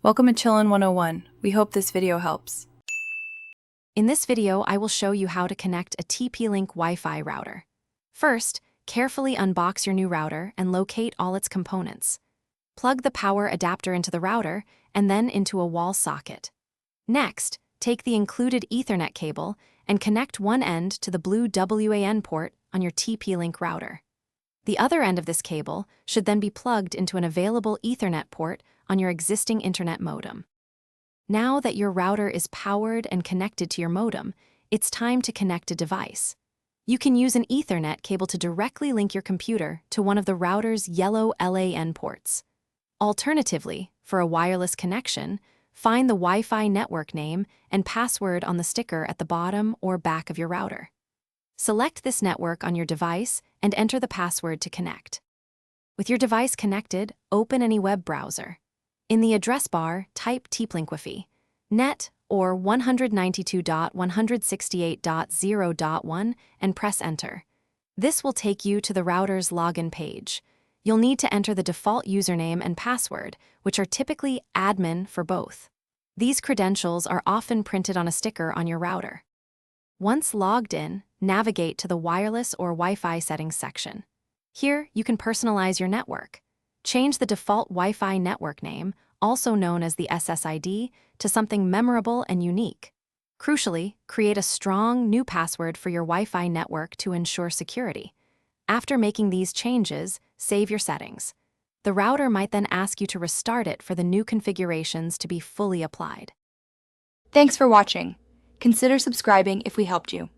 Welcome to Chillin' 101. We hope this video helps. In this video, I will show you how to connect a TP-Link Wi-Fi router. First, carefully unbox your new router and locate all its components. Plug the power adapter into the router and then into a wall socket. Next, take the included Ethernet cable and connect one end to the blue WAN port on your TP-Link router. The other end of this cable should then be plugged into an available Ethernet port on your existing internet modem. Now that your router is powered and connected to your modem, it's time to connect a device. You can use an Ethernet cable to directly link your computer to one of the router's yellow LAN ports. Alternatively, for a wireless connection, find the Wi-Fi network name and password on the sticker at the bottom or back of your router. Select this network on your device and enter the password to connect. With your device connected, open any web browser. In the address bar, type TP-Link WiFi, net or 192.168.0.1 and press enter. This will take you to the router's login page. You'll need to enter the default username and password, which are typically admin for both. These credentials are often printed on a sticker on your router. Once logged in, navigate to the wireless or Wi-Fi settings section. Here, you can personalize your network. Change the default Wi-Fi network name, also known as the SSID, to something memorable and unique. Crucially, create a strong new password for your Wi-Fi network to ensure security. After making these changes, save your settings. The router might then ask you to restart it for the new configurations to be fully applied. Thanks for watching. Consider subscribing if we helped you.